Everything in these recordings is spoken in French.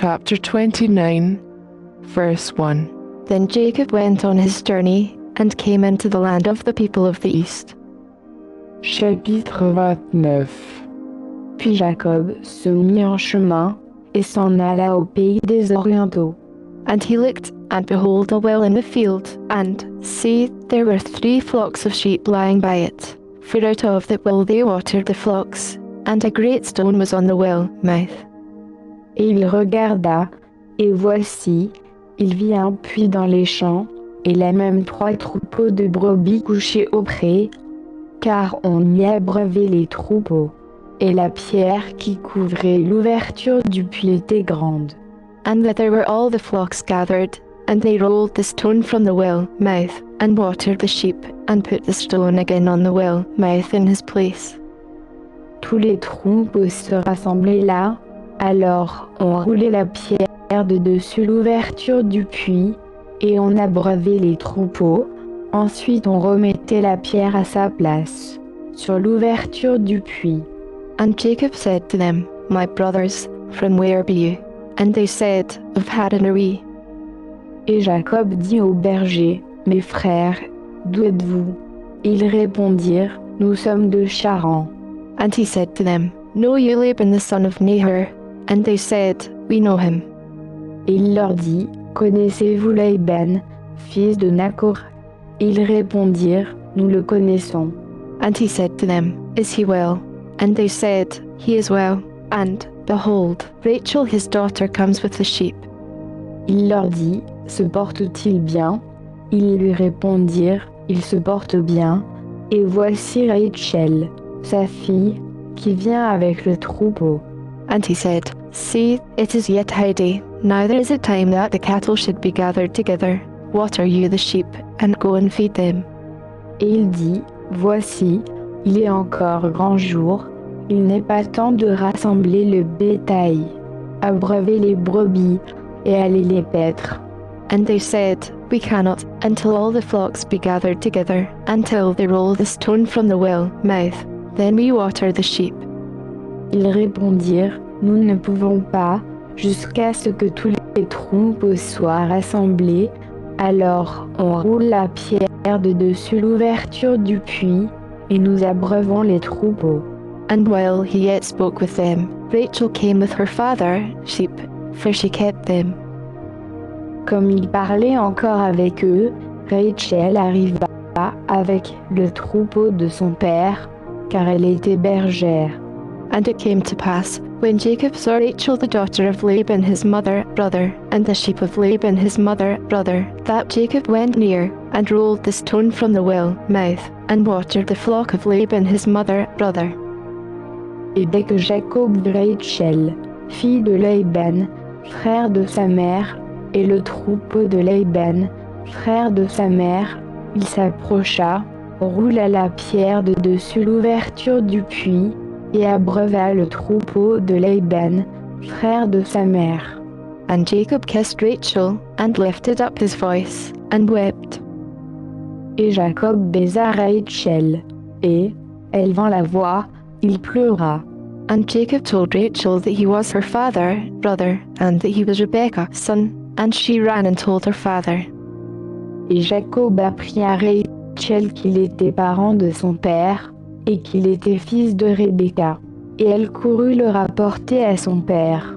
chapter 29, verse 1. Then Jacob went on his journey, and came into the land of the people of the east. Chapitre 29. Puis Jacob se mit en chemin, et s'en alla au pays des Orientaux. And he looked, and behold a well in the field, and, see, there were 3 flocks of sheep lying by it. For out of the well they watered the flocks, and a great stone was on the well mouth. Et il regarda, et voici, il vit un puits dans les champs, et là même 3 troupeaux de brebis couchés au pré, car on y abreuvait les troupeaux. Et la pierre qui couvrait l'ouverture du puits était grande. And thither were all the flocks gathered, and they rolled the stone from the well mouth, and watered the sheep, and put the stone again on the well mouth in his place. Tous les troupeaux se rassemblaient là, alors on roulait la pierre de dessus l'ouverture du puits, et on abreuvait les troupeaux. Ensuite on remettait la pierre à sa place, sur l'ouverture du puits. And Jacob said to them, My brothers, from where be you? And they said, Of Haran-Ari. Et Jacob dit aux bergers, Mes frères, d'où êtes-vous? Ils répondirent, Nous sommes de Charan. And he said to them, Know you Laban the son of Nahor? And they said, We know him. Et il leur dit, Connaissez-vous Laban, fils de Nahor? Ils répondirent, Nous le connaissons. And he said to them, Is he well? And they said, He is well. And, behold, Rachel his daughter comes with the sheep. Il leur dit, Se porte-t-il bien? Ils lui répondirent, Il se porte bien. Et voici Rachel, sa fille, qui vient avec le troupeau. And he said, See, it is yet high day. Now there is a time that the cattle should be gathered together. Water you the sheep, and go and feed them. Et il dit, Voici, il est encore grand jour, il n'est pas temps de rassembler le bétail, abreuver les brebis et aller les paître. And they said, We cannot, until all the flocks be gathered together, until they roll the stone from the well mouth. Then we water the sheep. Ils répondirent, Nous ne pouvons pas, jusqu'à ce que tous les troupeaux soient rassemblés. Alors on roule la pierre de dessus l'ouverture du puits, et nous abreuvons les troupeaux. And while he yet spoke with them, Rachel came with her father, sheep, for she kept them. Comme il parlait encore avec eux, Rachel arriva avec le troupeau de son père, car elle était bergère. And it came to pass, when Jacob saw Rachel the daughter of Laban his mother brother, and the sheep of Laban his mother brother, that Jacob went near, and rolled the stone from the well mouth, and watered the flock of Laban his mother brother. Et dès que Jacob vit Rachel, fille de Laban, frère de sa mère, et le troupeau de Laban, frère de sa mère, il s'approcha, roula la pierre de dessus l'ouverture du puits, et abreuva le troupeau de Laban, frère de sa mère. And Jacob kissed Rachel, and lifted up his voice, and wept. Et Jacob baisa Rachel, et, élevant la voix, il pleura. And Jacob told Rachel that he was her father, brother, and that he was Rebekah's son, and she ran and told her father. Et Jacob apprit à Rachel qu'il était parent de son père, et qu'il était fils de Rebecca, et elle courut le rapporter à son père.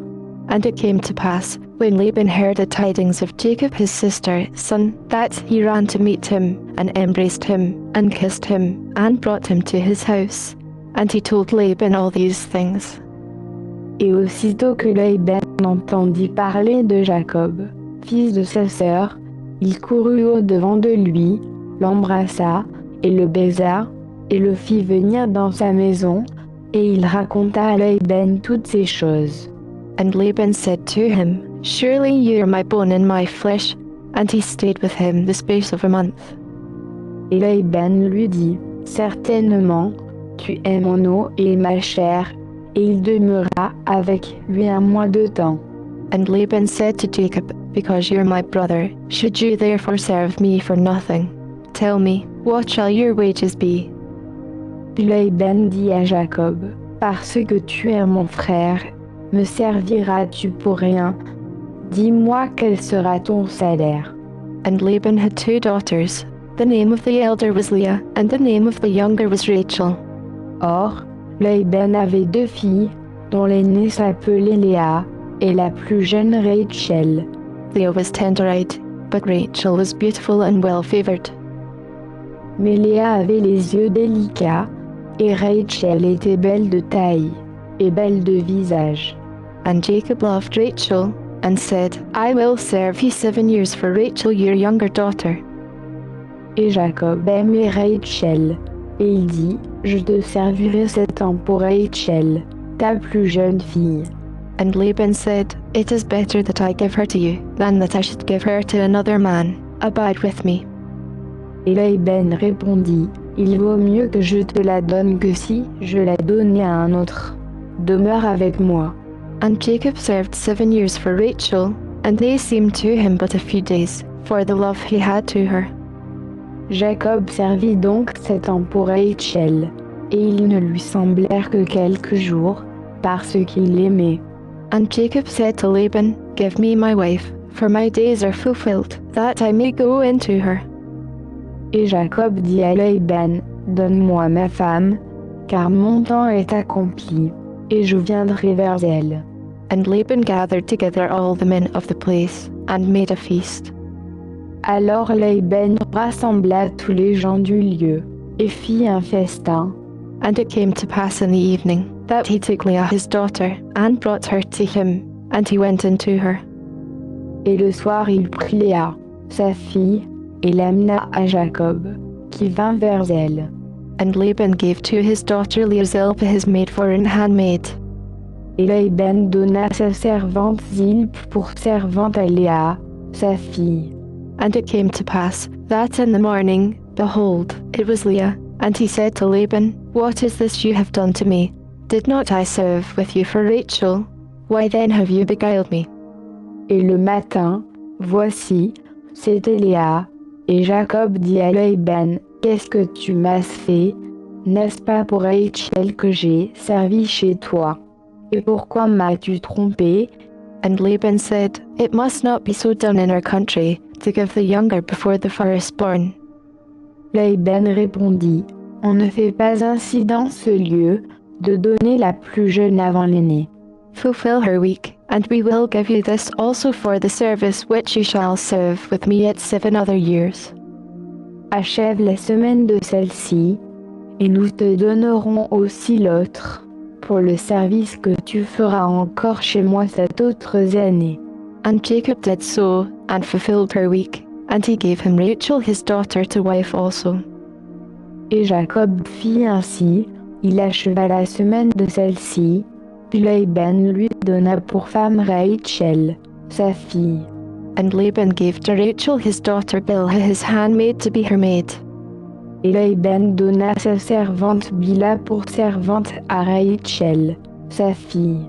And it came to pass, when Laban heard the tidings of Jacob his sister's son, that he ran to meet him, and embraced him, and kissed him, and brought him to his house. And he told Laban all these things. Et aussitôt que Laban entendit parler de Jacob, fils de sa sœur, il courut au-devant de lui, l'embrassa, et le baisa, et le fit venir dans sa maison, et il raconta à Laban toutes ces choses. And Laban said to him, Surely you are my bone and my flesh. And he stayed with him the space of a month. Et Laban lui dit, Certainement, tu es mon eau et ma chair, et il demeura avec lui un mois de temps. And Laban said to Jacob, Because you are my brother, should you therefore serve me for nothing? Tell me, what shall your wages be? Laban dit à Jacob, Parce que tu es mon frère, me serviras-tu pour rien, Dis-moi quel sera ton salaire. And Laban had 2 daughters. The name of the elder was Leah, and the name of the younger was Rachel. Or, Laban avait 2 filles, dont l'aînée s'appelait Léa, et la plus jeune Rachel. Leah was tender-eyed, but Rachel was beautiful and well-favored. Mais Léa avait les yeux délicats, et Rachel était belle de taille, et belle de visage. And Jacob loved Rachel, and said, I will serve you 7 years for Rachel your younger daughter. Et Jacob aimait Rachel, et il dit, je te servirai 7 ans pour Rachel, ta plus jeune fille. And Laban said, It is better that I give her to you, than that I should give her to another man. Abide with me. Et Laban répondit, il vaut mieux que je te la donne que si je la donnais à un autre. Demeure avec moi. And Jacob served 7 years for Rachel, and they seemed to him but a few days, for the love he had to her. Jacob servit donc 7 ans pour Rachel, et ils ne lui semblèrent que quelques jours, parce qu'il l'aimait. And Jacob said to Laban, Give me my wife, for my days are fulfilled, that I may go into her. Et Jacob dit à Laban, donne-moi ma femme, car mon temps est accompli, et je viendrai vers elle. And Laban gathered together all the men of the place, and made a feast. Alors Laban rassembla tous les gens du lieu, et fit un festin. And it came to pass in the evening, that he took Leah his daughter, and brought her to him, and he went into her. Et le soir il prit Léa, sa fille, et l'amena à Jacob, qui vint vers elle. And Laban gave to his daughter Leah Zilpah his maid for an handmaid. Et Laban donna sa servante Zilp pour servante à Léa, sa fille. And it came to pass, that in the morning, behold, it was Leah, and he said to Laban, What is this you have done to me? Did not I serve with you for Rachel? Why then have you beguiled me? Et le matin, voici, c'était Léa, et Jacob dit à Laban, Qu'est-ce que tu m'as fait? N'est-ce pas pour Rachel que j'ai servi chez toi? Et pourquoi m'as-tu trompé? And Laban said, It must not be so done in our country, to give the younger before the firstborn. Laban répondit, On ne fait pas ainsi dans ce lieu, de donner la plus jeune avant l'aînée. Fulfill her week, and we will give you this also for the service which you shall serve with me yet 7 other years. Achève la semaine de celle-ci, et nous te donnerons aussi l'autre, pour le service que tu feras encore chez moi cette autre année. And Jacob did so, and fulfilled her week, and he gave him Rachel his daughter to wife also. Et Jacob fit ainsi, il acheva la semaine de celle-ci, puis Laban lui donna pour femme Rachel, sa fille. And Laban gave to Rachel his daughter Bilhah his handmaid to be her maid. Et Laban donna sa servante Bilhah pour servante à Rachel, sa fille.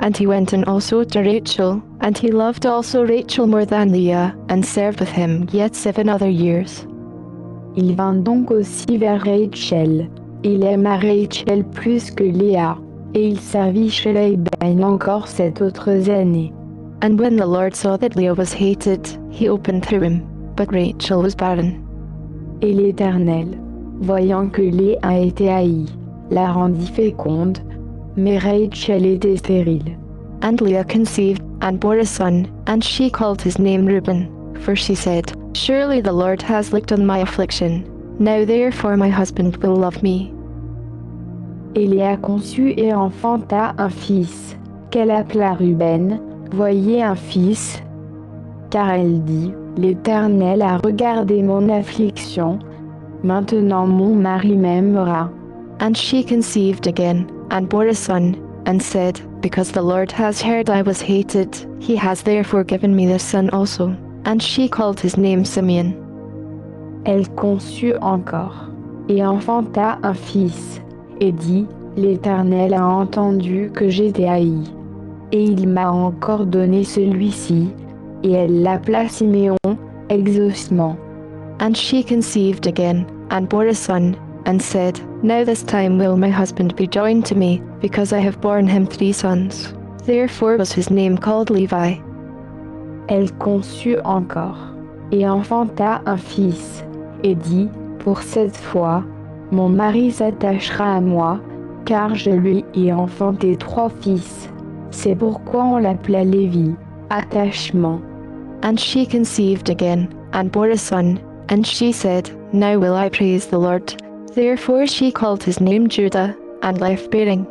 And he went in also to Rachel, and he loved also Rachel more than Leah, and served with him yet 7 other years. Il vint donc aussi vers Rachel. Il aima Rachel plus que Léa, et il servit chez Laban encore 7 autres années. And when the Lord saw that Leah was hated, he opened to him, but Rachel was barren. Et l'Éternel, voyant que Léa était haïe, la rendit féconde, mais Rachel était stérile. And Leah conceived, and bore a son, and she called his name Reuben, for she said, Surely the Lord has looked on my affliction. Now therefore my husband will love me. Et Léa conçut et enfanta un fils, qu'elle appela Ruben, voyez un fils, car elle dit, l'Éternel a regardé mon affliction, maintenant mon mari m'aimera. And she conceived again, and bore a son, and said, Because the Lord has heard I was hated, he has therefore given me this son also. And she called his name Simeon. Elle conçut encore, et enfanta un fils, et dit, l'Éternel a entendu que j'étais haïe, et il m'a encore donné celui-ci, et elle l'appela Siméon, exaucement. And she conceived again, and bore a son, and said, Now this time will my husband be joined to me, because I have borne him 3 sons. Therefore was his name called Levi. Elle conçut encore, et enfanta un fils, et dit, pour cette fois, mon mari s'attachera à moi, car je lui ai enfanté 3 fils. C'est pourquoi on l'appela Lévi, attachement. And she conceived again, and bore a son, and she said, Now will I praise the Lord. Therefore she called his name Judah, and left bearing.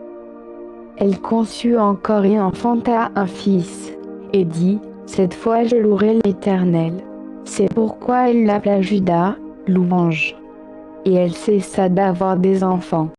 Elle conçut encore et enfanta un fils, et dit, cette fois je louerai l'Éternel. C'est pourquoi elle l'appela Judas, louange. Et elle cessa d'avoir des enfants.